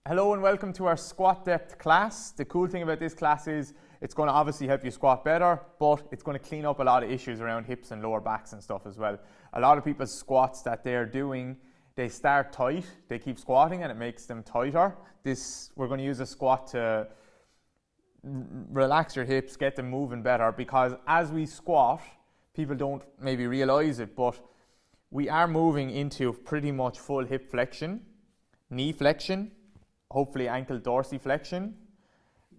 Hello and welcome to our squat depth class. The cool thing about this class is it's going to obviously help you squat better, but it's going to clean up a lot of issues around hips and lower backs and stuff as well. A lot of people's squats that they're doing, they start tight, they keep squatting and it makes them tighter. We're going to use a squat to relax your hips, get them moving better, because as we squat, people don't maybe realize it, but we are moving into pretty much full hip flexion, knee flexion, hopefully ankle dorsiflexion.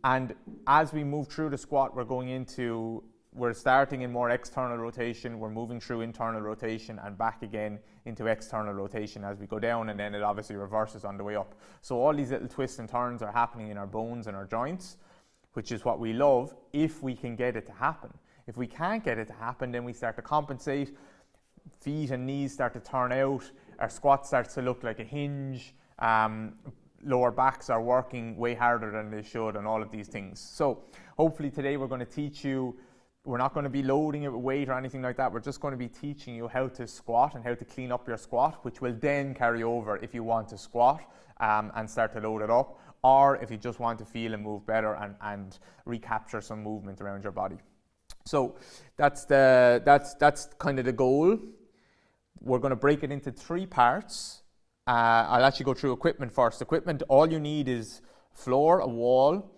And as we move through the squat, we're starting in more external rotation, we're moving through internal rotation and back again into external rotation as we go down, and then it obviously reverses on the way up. So all these little twists and turns are happening in our bones and our joints, which is what we love if we can get it to happen. If we can't get it to happen, then we start to compensate, feet and knees start to turn out, our squat starts to look like a hinge, lower backs are working way harder than they should, and all of these things. So hopefully today we're going to teach you, we're not going to be loading it with weight or anything like that, we're just going to be teaching you how to squat and how to clean up your squat, which will then carry over if you want to squat and start to load it up, or if you just want to feel and move better and recapture some movement around your body. So that's kind of the goal. We're going to break it into 3 parts. I'll actually go through equipment first. Equipment, all you need is floor, a wall.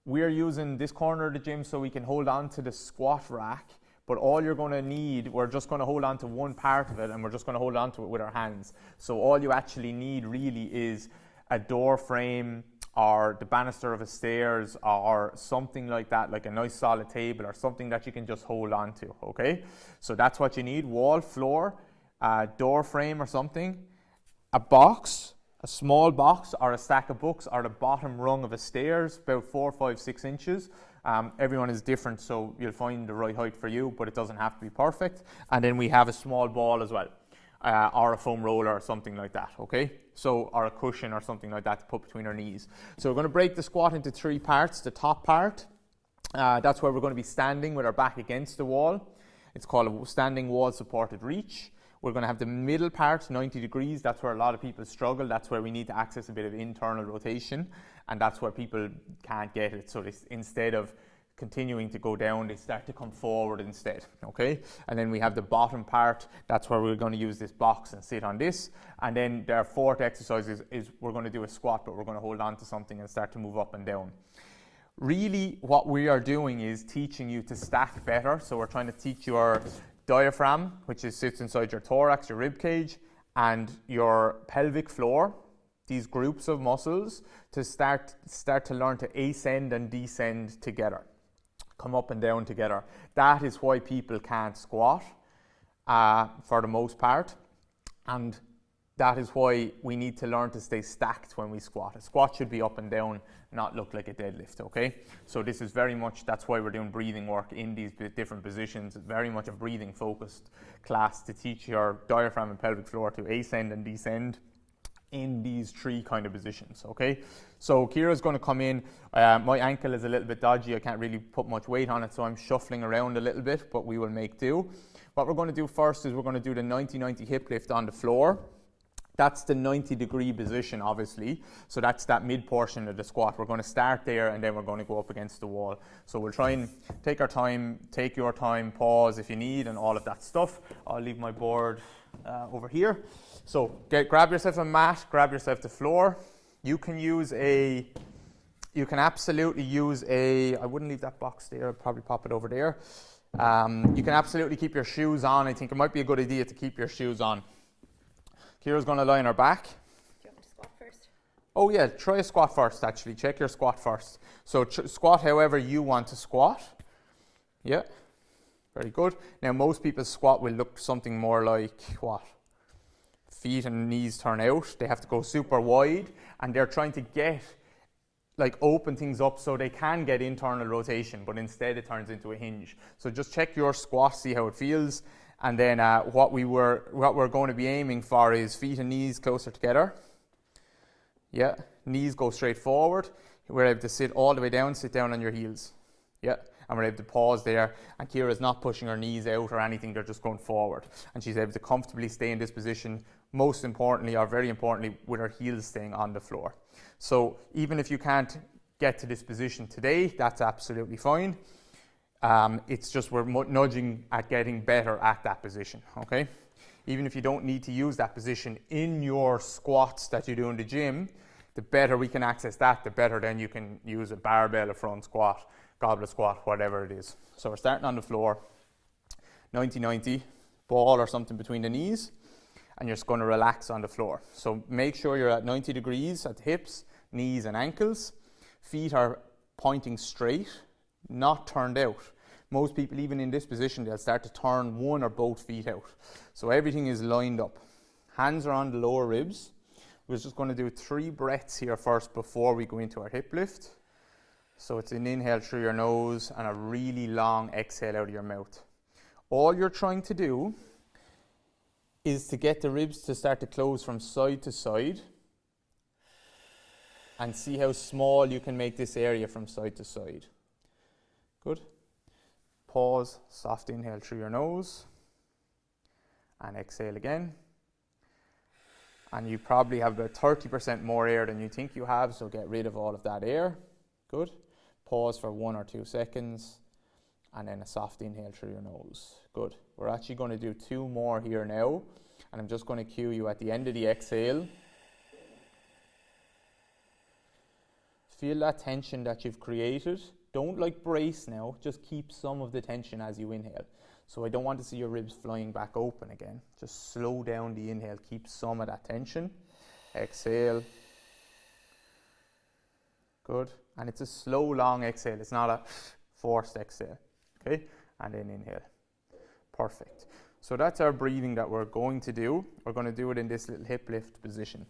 We're using this corner of the gym so we can hold on to the squat rack, but all you're going to need, we're just going to hold on to one part of it and we're just going to hold on to it with our hands. So all you actually need really is a door frame or the banister of a stairs or something like that, like a nice solid table or something that you can just hold on to, okay? So that's what you need: wall, floor, door frame or something, a box, a small box or a stack of books, or the bottom rung of a stairs, about 4, 5, 6 inches. Everyone is different, so you'll find the right height for you, but it doesn't have to be perfect. And then we have a small ball as well, or a foam roller or something like that, okay? So, or a cushion or something like that to put between our knees. So we're going to break the squat into 3 parts. The top part, that's where we're going to be standing with our back against the wall. It's called a standing wall supported reach. We're going to have the middle part, 90 degrees. That's where a lot of people struggle. That's where we need to access a bit of internal rotation, and that's where people can't get it. So instead of continuing to go down, they start to come forward instead, okay? And then we have the bottom part. That's where we're going to use this box and sit on this. And then our 4th exercise is we're going to do a squat, but we're going to hold on to something and start to move up and down. Really, what we are doing is teaching you to stack better. So we're trying to teach you our diaphragm, which sits inside your thorax, your rib cage, and your pelvic floor, these groups of muscles, to start to learn to ascend and descend together, come up and down together. That is why people can't squat for the most part, and that is why we need to learn to stay stacked when we squat. A squat should be up and down, not look like a deadlift, okay? So this is very much, that's why we're doing breathing work in these different positions. Very much a breathing focused class to teach your diaphragm and pelvic floor to ascend and descend in these 3 kind of positions, okay? So Kira's going to come in. My ankle is a little bit dodgy. I can't really put much weight on it, so I'm shuffling around a little bit, but we will make do. What we're going to do first is we're going to do the 90-90 hip lift on the floor. That's the 90-degree position, obviously. So that's that mid portion of the squat. We're going to start there and then we're going to go up against the wall. So we'll try and take our time, take your time, pause if you need, and all of that stuff. I'll leave my board over here. So grab yourself a mat, grab yourself the floor. You can absolutely use I wouldn't leave that box there, I'd probably pop it over there. You can absolutely keep your shoes on. I think it might be a good idea to keep your shoes on. Kira's going to lie on her back. Do you want me to squat first? Oh yeah, try a squat first actually. Check your squat first. So squat however you want to squat. Yeah, very good. Now most people's squat will look something more like what? Feet and knees turn out. They have to go super wide and they're trying to open things up so they can get internal rotation, but instead it turns into a hinge. So just check your squat, see how it feels. And then what we're going to be aiming for is feet and knees closer together. Yeah, knees go straight forward. We're able to sit all the way down, sit down on your heels. Yeah, and we're able to pause there, and Kira's not pushing her knees out or anything, they're just going forward. And she's able to comfortably stay in this position, most importantly, or very importantly, with her heels staying on the floor. So even if you can't get to this position today, that's absolutely fine. It's just we're nudging at getting better at that position, okay? Even if you don't need to use that position in your squats that you do in the gym, the better we can access that, the better then you can use a barbell, a front squat, goblet squat, whatever it is. So we're starting on the floor, 90-90, ball or something between the knees, and you're just going to relax on the floor. So make sure you're at 90 degrees at the hips, knees and ankles. Feet are pointing straight, not turned out. Most people, even in this position, they'll start to turn one or both feet out. So everything is lined up. Hands are on the lower ribs. We're just going to do 3 breaths here first before we go into our hip lift. So it's an inhale through your nose and a really long exhale out of your mouth. All you're trying to do is to get the ribs to start to close from side to side and see how small you can make this area from side to side. Good. Pause, soft inhale through your nose and exhale again. And you probably have about 30% more air than you think you have, so get rid of all of that air. Good. Pause for 1 or 2 seconds and then a soft inhale through your nose. Good. We're actually going to do 2 more here now, and I'm just going to cue you at the end of the exhale. Feel that tension that you've created. Don't brace now, just keep some of the tension as you inhale. So I don't want to see your ribs flying back open again. Just slow down the inhale, keep some of that tension. Exhale. Good. And it's a slow, long exhale. It's not a forced exhale. Okay? And then inhale. Perfect. So that's our breathing that we're going to do. We're going to do it in this little hip lift position.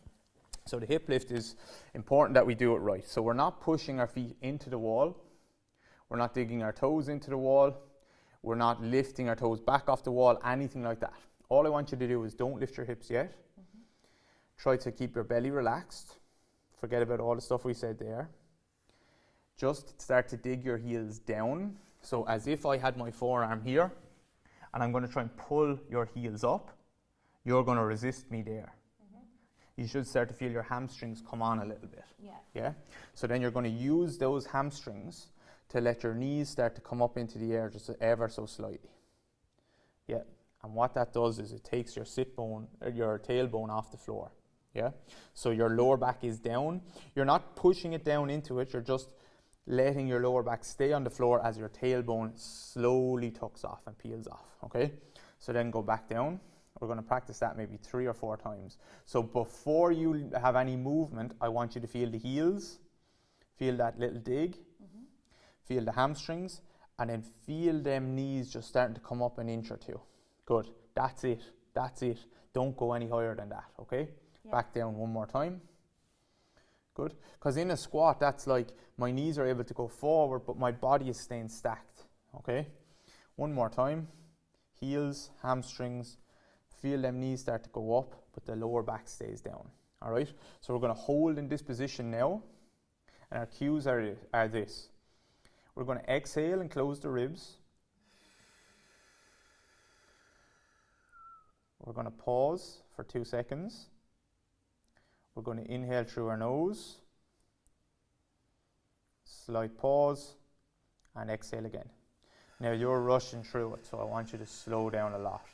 So the hip lift is important that we do it right. So we're not pushing our feet into the wall. We're not digging our toes into the wall. We're not lifting our toes back off the wall, anything like that. All I want you to do is don't lift your hips yet. Try to keep your belly relaxed. Forget about all the stuff we said there. Just start to dig your heels down. So as if I had my forearm here, and I'm going to try and pull your heels up. You're going to resist me there. You should start to feel your hamstrings come on a little bit. Yeah? So then you're going to use those hamstrings to let your knees start to come up into the air just ever so slightly. Yeah. And what that does is it takes your sit bone, or your tailbone off the floor. Yeah. So your lower back is down. You're not pushing it down into it. You're just letting your lower back stay on the floor as your tailbone slowly tucks off and peels off. Okay. So then go back down. We're going to practice that maybe 3 or 4 times. So before you have any movement, I want you to feel the heels, feel that little dig, feel the hamstrings, and then feel them knees just starting to come up an inch or 2. Good. That's it. That's it. Don't go any higher than that, okay? Yeah. Back down one more time. Good. Because in a squat, that's like my knees are able to go forward, but my body is staying stacked, okay? One more time. Heels, hamstrings. Feel them knees start to go up, but the lower back stays down, all right? So we're going to hold in this position now, and our cues are this. We're going to exhale and close the ribs. We're going to pause for 2 seconds. We're going to inhale through our nose. Slight pause, and exhale again. Now you're rushing through it, so I want you to slow down a lot.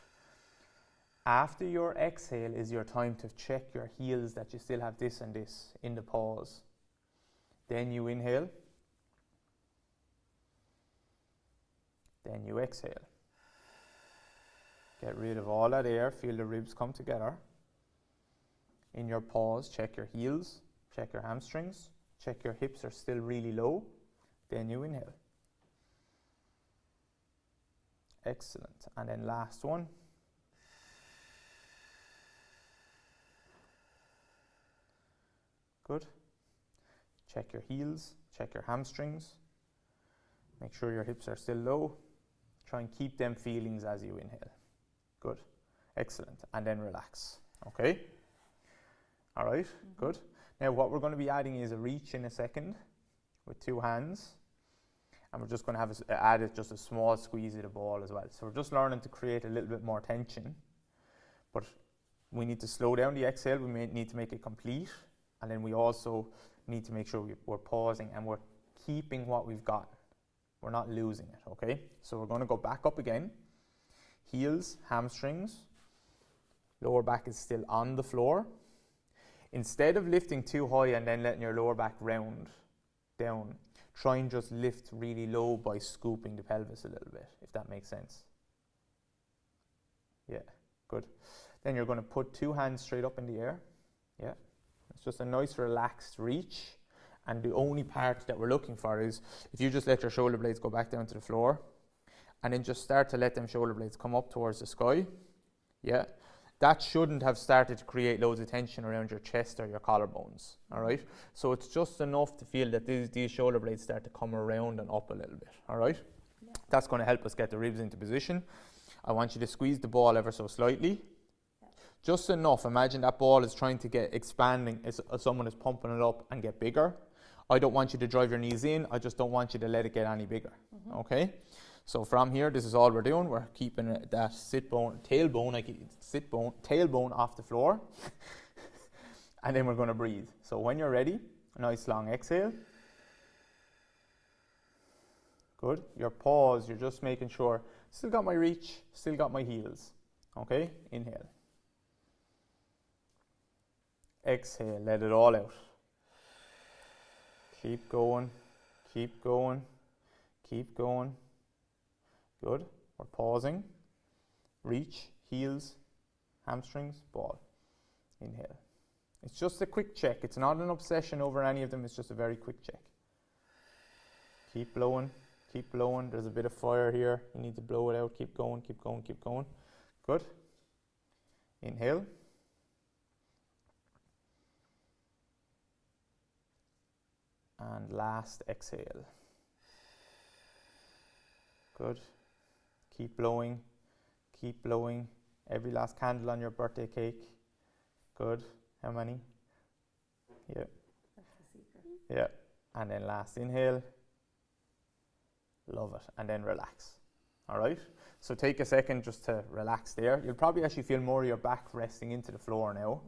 After your exhale is your time to check your heels that you still have this and this in the pause. Then you inhale. Then you exhale. Get rid of all that air. Feel the ribs come together. In your pause, check your heels. Check your hamstrings. Check your hips are still really low. Then you inhale. Excellent. And then last one. Good. Check your heels, check your hamstrings. Make sure your hips are still low. Try and keep them feelings as you inhale. Good. Excellent. And then relax. Okay? All right. Good. Now what we're going to be adding is a reach in a second with 2 hands. And we're just going to have add just a small squeeze of the ball as well. So we're just learning to create a little bit more tension, but we need to slow down the exhale. We may need to make it complete, and then we also need to make sure we're pausing and we're keeping what we've got. We're not losing it, okay? So we're going to go back up again. Heels, hamstrings, lower back is still on the floor. Instead of lifting too high and then letting your lower back round down, try and just lift really low by scooping the pelvis a little bit, if that makes sense. Yeah, good. Then you're going to put 2 hands straight up in the air. Yeah, it's just a nice relaxed reach. And the only part that we're looking for is if you just let your shoulder blades go back down to the floor and then just start to let them shoulder blades come up towards the sky. Yeah, that shouldn't have started to create loads of tension around your chest or your collarbones. All right, so it's just enough to feel that these shoulder blades start to come around and up a little bit. All right, yeah. That's going to help us get the ribs into position. I want you to squeeze the ball ever so slightly. Just enough. Imagine that ball is trying to get expanding as someone is pumping it up and get bigger. I don't want you to drive your knees in. I just don't want you to let it get any bigger. Okay? So from here, this is all we're doing. We're keeping that tailbone off the floor. And then we're going to breathe. So when you're ready, a nice long exhale. Good. Your pause, you're just making sure, still got my reach, still got my heels. Okay? Inhale. Exhale, let it all out. Keep going, keep going, keep going. Good. We're pausing. Reach, heels, hamstrings, ball. Inhale. It's just a quick check. It's not an obsession over any of them. It's just a very quick check. Keep blowing, keep blowing. There's a bit of fire here. You need to blow it out. Keep going, keep going, keep going. Good. Inhale. And last exhale. Good. Keep blowing. Keep blowing. Every last candle on your birthday cake. Good. How many? Yeah. That's the secret. Yeah. And then last inhale. Love it. And then relax. All right? So take a second just to relax there. You'll probably actually feel more of your back resting into the floor now.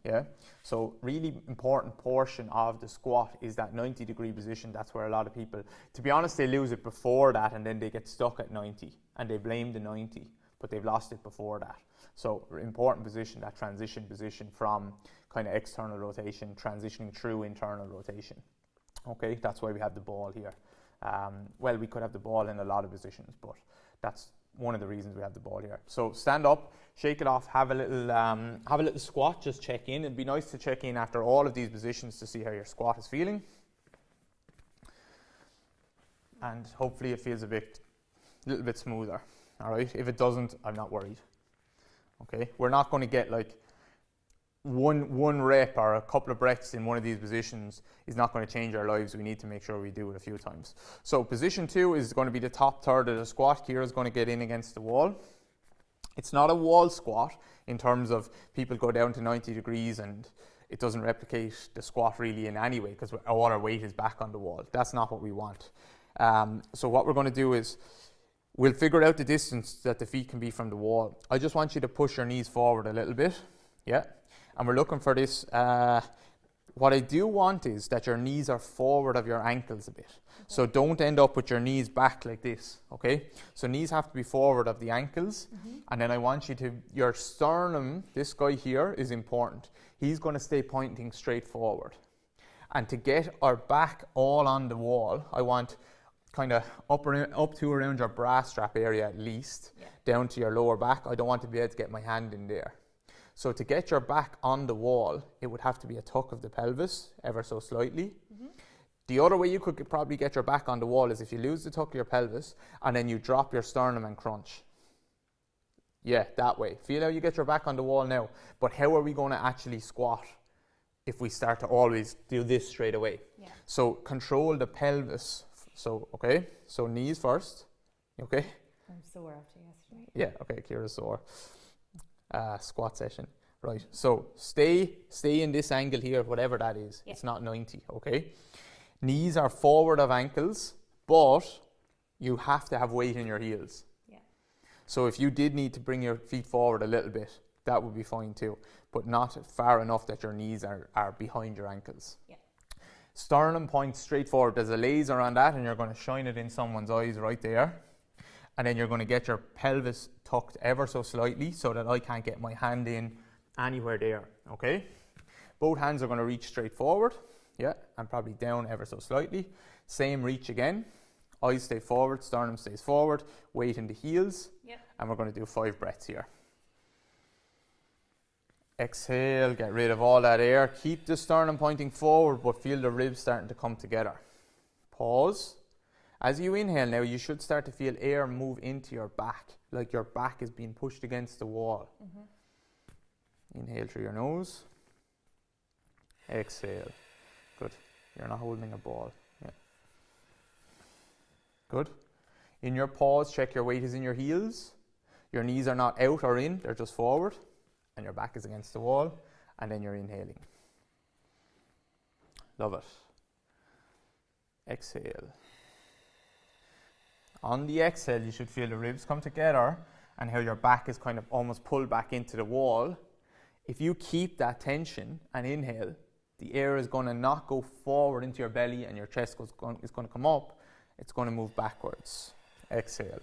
Yeah. So really important portion of the squat is that 90-degree position. That's where a lot of people, to be honest, they lose it before that and then they get stuck at 90 and they blame the 90, but they've lost it before that. So important position, that transition position from kind of external rotation, transitioning through internal rotation. Okay, that's why we have the ball here. Well, we could have the ball in a lot of positions, but that's one of the reasons we have the ball here. So stand up, shake it off, have a little squat, just check in. It'd be nice to check in after all of these positions to see how your squat is feeling. And hopefully it feels a little bit smoother. All right, if it doesn't, I'm not worried. Okay, we're not going to get like one rep or a couple of breaths in one of these positions is not going to change our lives. We need to make sure we do it a few times. So position 2 is going to be the top third of the squat. Kira's going to get in against the wall. It's not a wall squat in terms of people go down to 90 degrees and it doesn't replicate the squat really in any way because all our weight is back on the wall. That's not what we want. So what we're going to do is we'll figure out the distance that the feet can be from the wall. I just want you to push your knees forward a little bit. Yeah. And we're looking for this. What I do want is that your knees are forward of your ankles a bit. Okay. So don't end up with your knees back like this, okay? So knees have to be forward of the ankles. And then I want you to, your sternum, this guy here is important. He's going to stay pointing straight forward. And to get our back all on the wall, I want kind of up to around your bra strap area at least, down to your lower back. I don't want to be able to get my hand in there. So to get your back on the wall, it would have to be a tuck of the pelvis, ever so slightly. The other way you could probably get your back on the wall is if you lose the tuck of your pelvis and then you drop your sternum and crunch. Yeah, that way. Feel how you get your back on the wall now. But how are we going to actually squat if we start to always do this straight away? Yeah. So control the pelvis. So, okay, so knees first. Okay? I'm sore after yesterday. Yeah, okay, Kira's sore. Squat session. Right, so stay in this angle here, whatever that is. Yeah. It's not 90, okay? Knees are forward of ankles, but you have to have weight in your heels. Yeah. So if you did need to bring your feet forward a little bit, that would be fine too, but not far enough that your knees are behind your ankles. Yeah. Sternum points straight forward. There's a laser on that, and you're going to shine it in someone's eyes right there. And then you're going to get your pelvis tucked ever so slightly so that I can't get my hand in anywhere there, okay? Both hands are going to reach straight forward, yeah, and probably down ever so slightly. Same reach again. Eyes stay forward, sternum stays forward, weight in the heels. Yep. And we're going to do 5 breaths here. Exhale, get rid of all that air. Keep the sternum pointing forward, but feel the ribs starting to come together. Pause. As you inhale now, you should start to feel air move into your back, like your back is being pushed against the wall. Inhale through your nose. Exhale. Good. You're not holding a ball. Yeah. Good. In your pause, check your weight is in your heels. Your knees are not out or in, they're just forward. And your back is against the wall. And then you're inhaling. Love it. Exhale. On the exhale, you should feel the ribs come together and how your back is kind of almost pulled back into the wall. If you keep that tension and inhale, the air is going to not go forward into your belly and your chest is going to come up. It's going to move backwards. Exhale.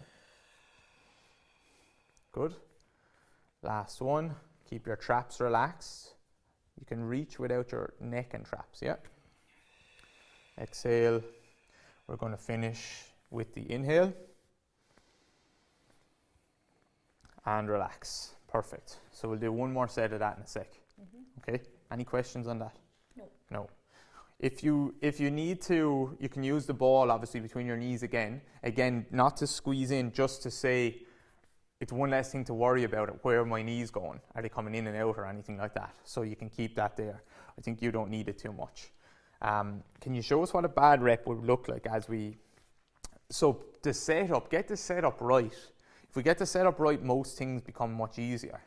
Good. Last one. Keep your traps relaxed. You can reach without your neck and traps, yeah? Exhale. We're going to finish with the inhale. And relax. Perfect. So we'll do one more set of that in a sec. Okay? Any questions on that? No. No. If you need to, you can use the ball obviously between your knees again. Again, not to squeeze in, just to say it's one less thing to worry about. Where are my knees going? Are they coming in and out or anything like that? So you can keep that there. I think you don't need it too much. Can you show us what a bad rep would look like as we... So the setup, get the setup right. If we get the setup right, most things become much easier,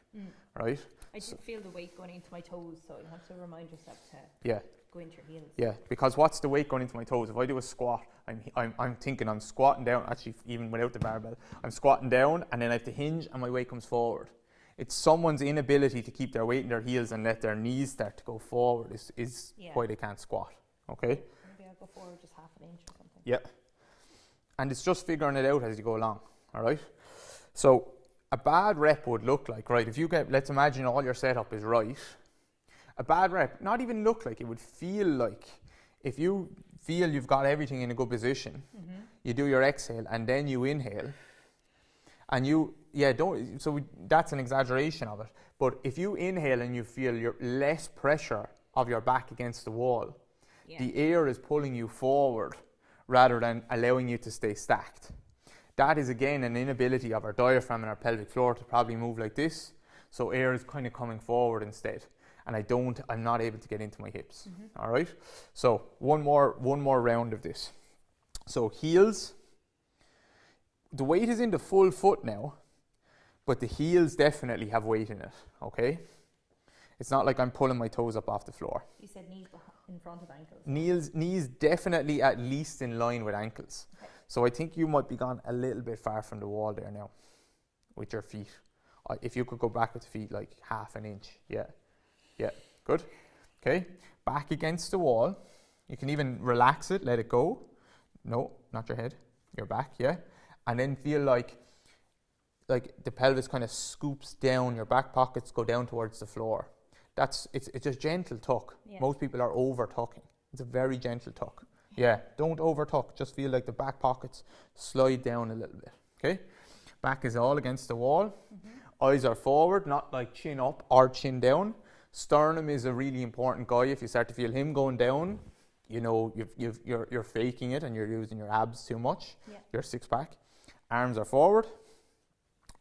right? I did feel the weight going into my toes, so you have to remind yourself to go into your heels. Yeah, because what's the weight going into my toes? If I do a squat, I'm thinking I'm squatting down, actually even without the barbell, I'm squatting down and then I have to hinge and my weight comes forward. It's someone's inability to keep their weight in their heels and let their knees start to go forward is why they can't squat, okay? Maybe I'll go forward just half an inch or something. Yeah. And it's just figuring it out as you go along, all right? So a bad rep would look like, right, if you get, let's imagine all your setup is right, a bad rep, not even look like, it would feel like, if you feel you've got everything in a good position, you do your exhale and then you inhale, and that's an exaggeration of it, but if you inhale and you feel your less pressure of your back against the wall, the air is pulling you forward rather than allowing you to stay stacked. That is again an inability of our diaphragm and our pelvic floor to probably move like this, so air is kind of coming forward instead, and I'm not able to get into my hips. All right, so one more round of this. So heels, the weight is in the full foot now, but the heels definitely have weight in it, okay? It's not like I'm pulling my toes up off the floor. You said knees in front of ankles. Knees definitely at least in line with ankles. Okay. So I think you might be gone a little bit far from the wall there now with your feet. If you could go back with the feet like half an inch. Yeah, good. Okay, back against the wall. You can even relax it, let it go. No, not your head, your back, yeah. And then feel like the pelvis kind of scoops down, your back pockets go down towards the floor. It's a gentle tuck. Yeah. Most people are over tucking. It's a very gentle tuck. Yeah, don't over tuck. Just feel like the back pockets slide down a little bit. Okay, back is all against the wall. Eyes are forward, not like chin up or chin down. Sternum is a really important guy. If you start to feel him going down, you know you're faking it and you're using your abs too much. Yeah. Your six pack. Arms are forward.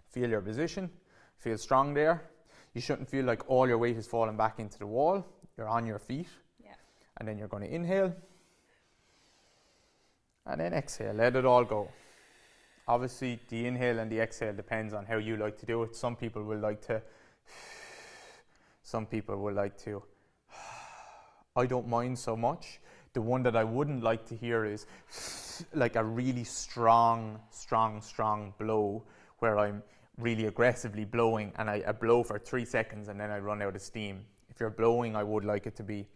Feel your position. Feel strong there. You shouldn't feel like all your weight is falling back into the wall. You're on your feet. Yeah. And then you're going to inhale. And then exhale. Let it all go. Obviously, the inhale and the exhale depends on how you like to do it. Some people will like to. I don't mind so much. The one that I wouldn't like to hear is like a really strong blow where I'm really aggressively blowing and I blow for 3 seconds and then I run out of steam. If you're blowing, I would like it to be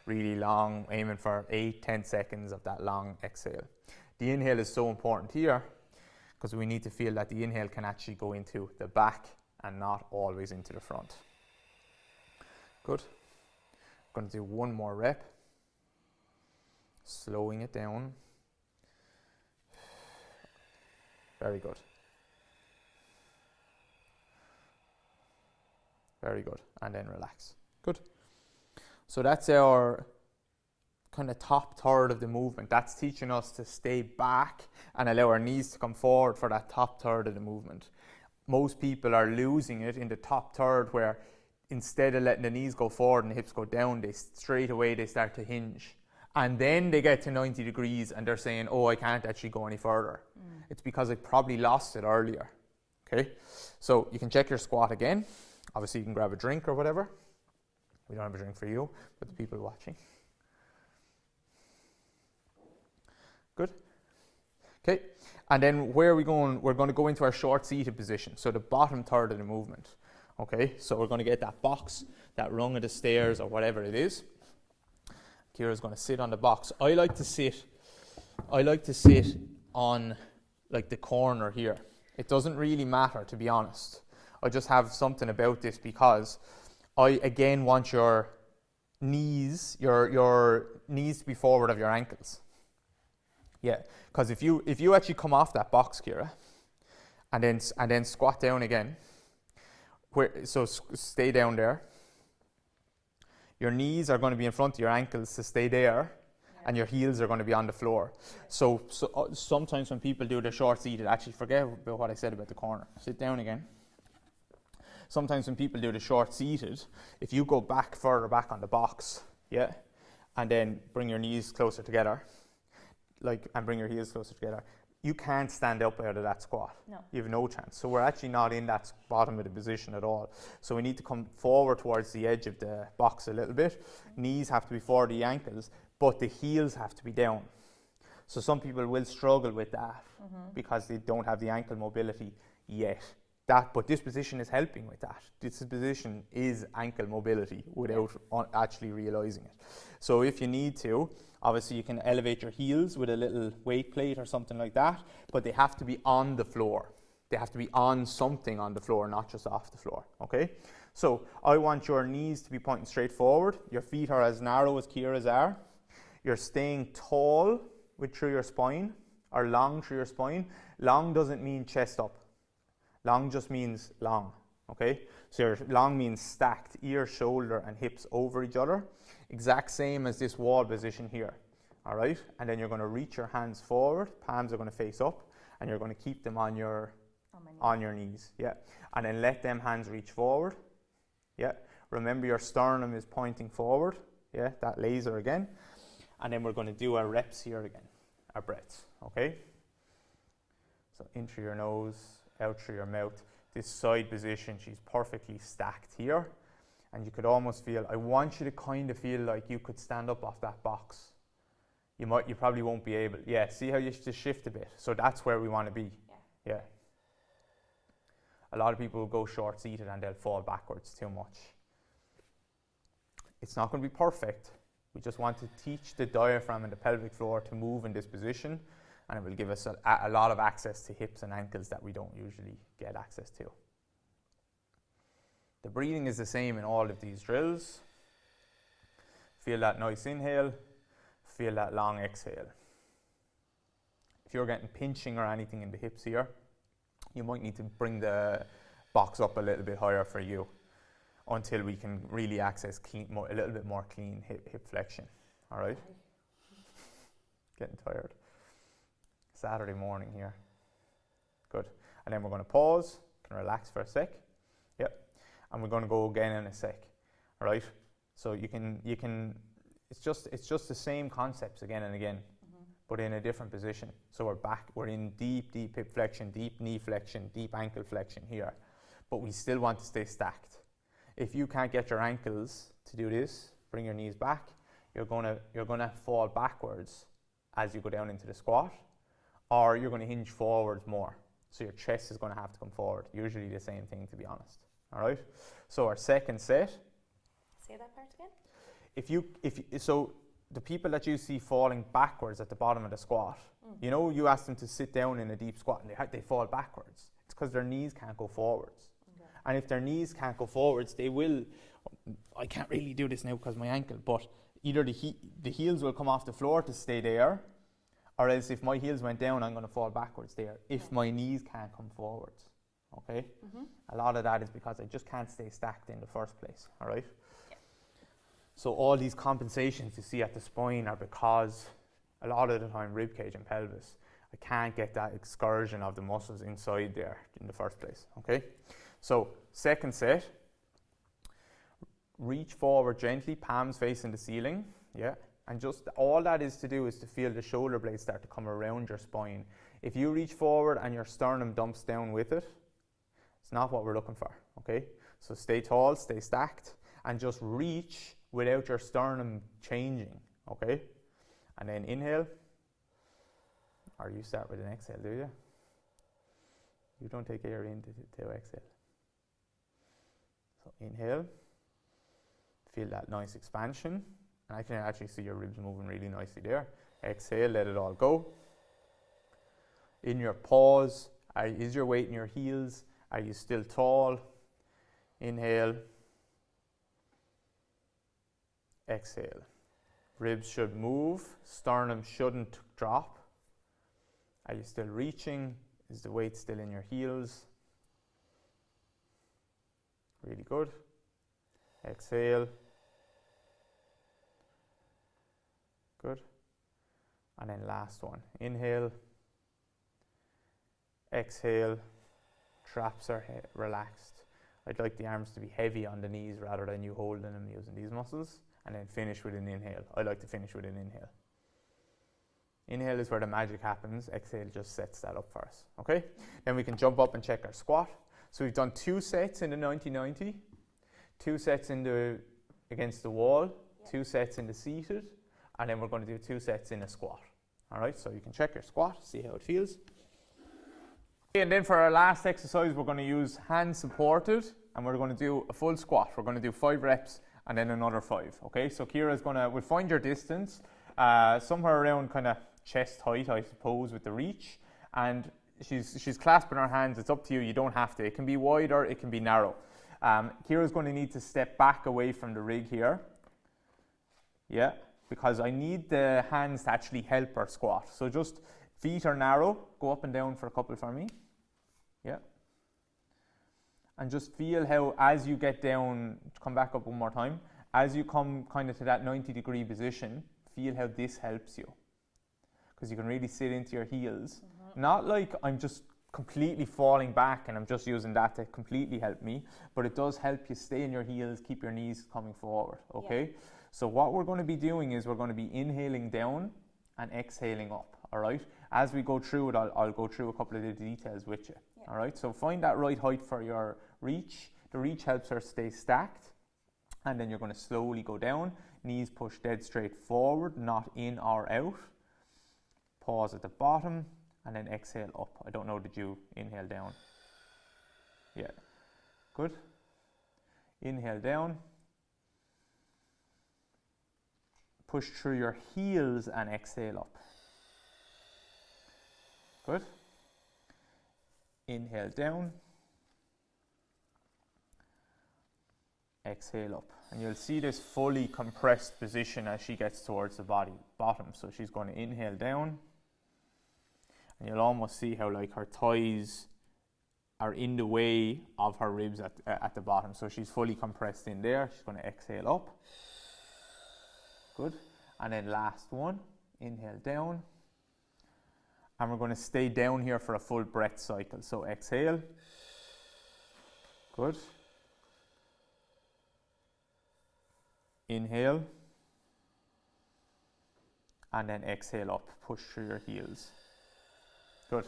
really long, aiming for 8-10 seconds of that long exhale. The inhale is so important here because we need to feel that the inhale can actually go into the back and not always into the front. Good. I'm going to do one more rep. Slowing it down. Very good. Very good. And then relax. Good. So that's our kind of top third of the movement. That's teaching us to stay back and allow our knees to come forward for that top third of the movement. Most people are losing it in the top third where instead of letting the knees go forward and the hips go down, they straight away they start to hinge. And then they get to 90 degrees and they're saying, oh, I can't actually go any further. It's because I probably lost it earlier. Okay, so you can check your squat again. Obviously you can grab a drink or whatever. We don't have a drink for you, but the people watching. Good. Okay, and then where are we going? We're going to go into our short seated position, so the bottom third of the movement. Okay, so we're going to get that box, that rung of the stairs or whatever it is. Kira's going to sit on the box. I like to sit on like the corner here. It doesn't really matter, to be honest. I just have something about this because I again want your knees to be forward of your ankles. Yeah, because if you actually come off that box, Kira, and then squat down again, stay down there. Your knees are going to be in front of your ankles to stay there, and your heels are going to be on the floor. So sometimes when people do the short seated, actually forget about what I said about the corner. Sit down again. Sometimes when people do the short seated, if you go further back on the box, yeah, and then bring your knees closer together, and bring your heels closer together, you can't stand up out of that squat. No. You have no chance. So we're actually not in that bottom of the position at all. So we need to come forward towards the edge of the box a little bit. Knees have to be forward of the ankles, but the heels have to be down. So some people will struggle with that because they don't have the ankle mobility yet. But this position is helping with that. This position is ankle mobility without actually realizing it. So if you need to, obviously you can elevate your heels with a little weight plate or something like that, but they have to be on the floor. They have to be on something on the floor, not just off the floor, okay? So I want your knees to be pointing straight forward. Your feet are as narrow as Kira's are. You're staying tall through your spine, or long through your spine. Long doesn't mean chest up. Long just means long, okay? So your long means stacked, ear, shoulder, and hips over each other. Exact same as this wall position here, all right? And then you're going to reach your hands forward, palms are going to face up, and you're going to keep them on your knees, yeah. And then let them hands reach forward, yeah. Remember your sternum is pointing forward, yeah, that laser again. And then we're going to do our reps here again, our breaths, okay? So in through your nose, out through your mouth. This side position, she's perfectly stacked here. And you could almost feel, I want you to kind of feel like you could stand up off that box. You probably won't be able. Yeah, see how you just shift a bit. So that's where we want to be. Yeah. A lot of people will go short seated and they'll fall backwards too much. It's not going to be perfect. We just want to teach the diaphragm and the pelvic floor to move in this position, and it will give us a lot of access to hips and ankles that we don't usually get access to. The breathing is the same in all of these drills. Feel that nice inhale, feel that long exhale. If you're getting pinching or anything in the hips here, you might need to bring the box up a little bit higher for you until we can really access a little bit more clean hip flexion. All right? Getting tired. Saturday morning here. Good. And then we're going to pause. Can relax for a sec. Yep. And we're going to go again in a sec. All right? So you can. It's just the same concepts again and again, but in a different position. So we're back. We're in deep hip flexion, deep knee flexion, deep ankle flexion here, but we still want to stay stacked. If you can't get your ankles to do this, bring your knees back. You're gonna fall backwards as you go down into the squat, or you're gonna hinge forwards more. So your chest is gonna have to come forward. Usually the same thing, to be honest. All right. So our second set. Say that part again. So the people that you see falling backwards at the bottom of the squat, you know, you ask them to sit down in a deep squat and they fall backwards. It's because their knees can't go forwards. Okay. And if their knees can't go forwards, they will, I can't really do this now because of my ankle, but either the heels will come off the floor to stay there, or else if my heels went down, I'm going to fall backwards there if my knees can't come forwards. Okay? A lot of that is because I just can't stay stacked in the first place. All right? Yeah. So all these compensations you see at the spine are because a lot of the time rib cage and pelvis, I can't get that excursion of the muscles inside there in the first place. Okay? So second set, reach forward gently, palms facing the ceiling. Yeah. And just all that is to do is to feel the shoulder blades start to come around your spine. If you reach forward and your sternum dumps down with it, it's not what we're looking for, okay? So stay tall, stay stacked, and just reach without your sternum changing, okay? And then inhale, or you start with an exhale, do you? You don't take air in to exhale. So inhale, feel that nice expansion. And I can actually see your ribs moving really nicely there. Exhale, let it all go. In your pause, is your weight in your heels? Are you still tall? Inhale. Exhale. Ribs should move. Sternum shouldn't drop. Are you still reaching? Is the weight still in your heels? Really good. Exhale. Good. And then last one. Inhale. Exhale. Traps are relaxed. I'd like the arms to be heavy on the knees rather than you holding them using these muscles. And then finish with an inhale. I like to finish with an inhale. Inhale is where the magic happens. Exhale just sets that up for us. Okay? Then we can jump up and check our squat. So we've done 2 sets in the 90-90, 2 sets in the against the wall, 2 sets in the seated, and then we're going to do 2 sets in a squat. All right, so you can check your squat, see how it feels. And then for our last exercise, we're going to use hands supported, and we're going to do a full squat. We're going to do 5 reps and then another 5. Okay, so Ciara's going to, we'll find your distance somewhere around kind of chest height, I suppose, with the reach. And she's clasping her hands. It's up to you. You don't have to. It can be wide or it can be narrow. Ciara's going to need to step back away from the rig here. Yeah, because I need the hands to actually help her squat. So just feet are narrow. Go up and down for a couple for me. Yeah. And just feel how as you get down, come back up one more time, as you come kind of to that 90-degree position, feel how this helps you. Because you can really sit into your heels. Not like I'm just completely falling back and I'm just using that to completely help me, but it does help you stay in your heels, keep your knees coming forward, okay? Yeah. So what we're going to be doing is we're going to be inhaling down and exhaling up, all right? As we go through it, I'll go through a couple of the details with you, yeah. All right? So find that right height for your reach. The reach helps her stay stacked, and then you're going to slowly go down, knees push dead straight forward, not in or out. Pause at the bottom, and then exhale up. I don't know, did you inhale down? Yeah, good. Inhale down. Push through your heels and exhale up. Good. Inhale down. Exhale up. And you'll see this fully compressed position as she gets towards the bottom. So she's going to inhale down. And you'll almost see how like her thighs are in the way of her ribs at the bottom. So she's fully compressed in there. She's going to exhale up. Good. And then last one, inhale down. And we're going to stay down here for a full breath cycle. So exhale. Good. Inhale. And then exhale up. Push through your heels. Good.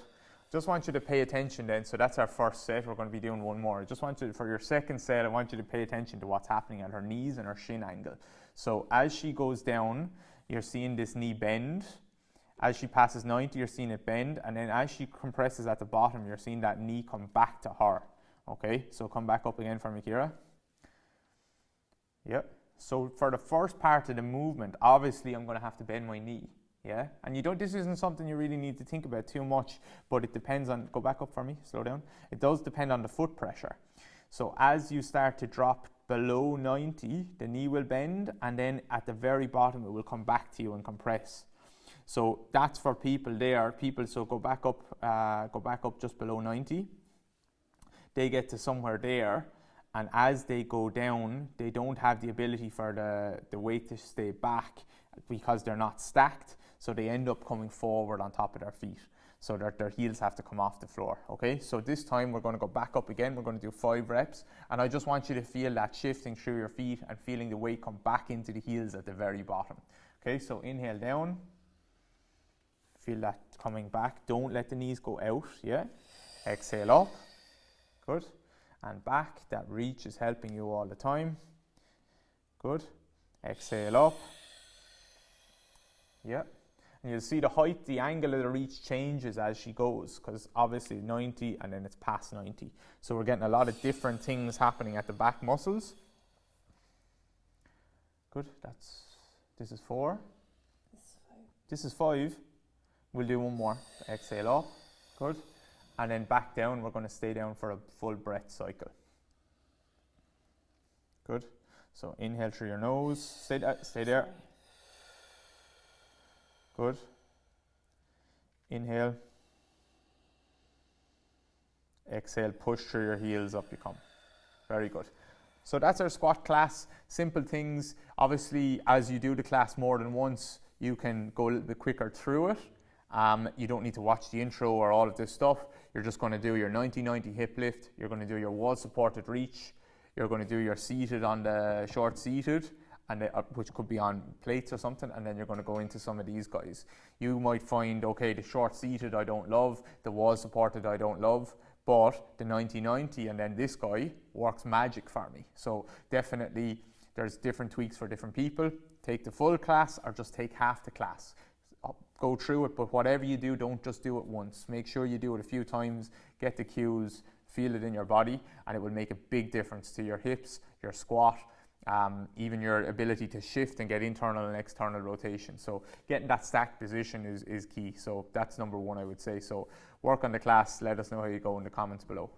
Just want you to pay attention then. So that's our first set. We're going to be doing one more. I just want you, for your second set, I want you to pay attention to what's happening at her knees and her shin angle. So as she goes down, you're seeing this knee bend. As she passes 90, you're seeing it bend, and then as she compresses at the bottom, you're seeing that knee come back to her. Okay, so come back up again for me, Kira. Yep. So for the first part of the movement, obviously I'm going to have to bend my knee. Yeah, and this isn't something you really need to think about too much, but it depends on, go back up for me, slow down. It does depend on the foot pressure. So as you start to drop below 90, the knee will bend, and then at the very bottom it will come back to you and compress. So that's for people there. So go back up just below 90. They get to somewhere there, and as they go down, they don't have the ability for the weight to stay back because they're not stacked. So they end up coming forward on top of their feet. So their heels have to come off the floor, okay? So this time we're going to go back up again. We're going to do 5 reps. And I just want you to feel that shifting through your feet and feeling the weight come back into the heels at the very bottom. Okay, so inhale down. Feel that coming back. Don't let the knees go out, yeah? Exhale up. Good. And back. That reach is helping you all the time. Good. Exhale up. Yeah. And you'll see the height, the angle of the reach changes as she goes, because obviously 90 and then it's past 90. So we're getting a lot of different things happening at the back muscles. Good, this is 4. This is 5. We'll do one more. Exhale up, good. And then back down, we're going to stay down for a full breath cycle. Good. So inhale through your nose, stay there. Good. Inhale. Exhale, push through your heels, up you come. Very good. So that's our squat class. Simple things. Obviously, as you do the class more than once, you can go a little bit quicker through it. You don't need to watch the intro or all of this stuff. You're just going to do your 90-90 hip lift. You're going to do your wall supported reach. You're going to do your seated on the short seated, and which could be on plates or something, and then you're going to go into some of these guys. You might find, okay, the short seated I don't love, the wall supported I don't love, but the 90-90 and then this guy works magic for me. So definitely there's different tweaks for different people. Take the full class or just take half the class. Go through it, but whatever you do, don't just do it once. Make sure you do it a few times, get the cues, feel it in your body, and it will make a big difference to your hips, your squat, even your ability to shift and get internal and external rotation. So getting that stacked position is key. So that's number 1, I would say. So work on the class. Let us know how you go in the comments below.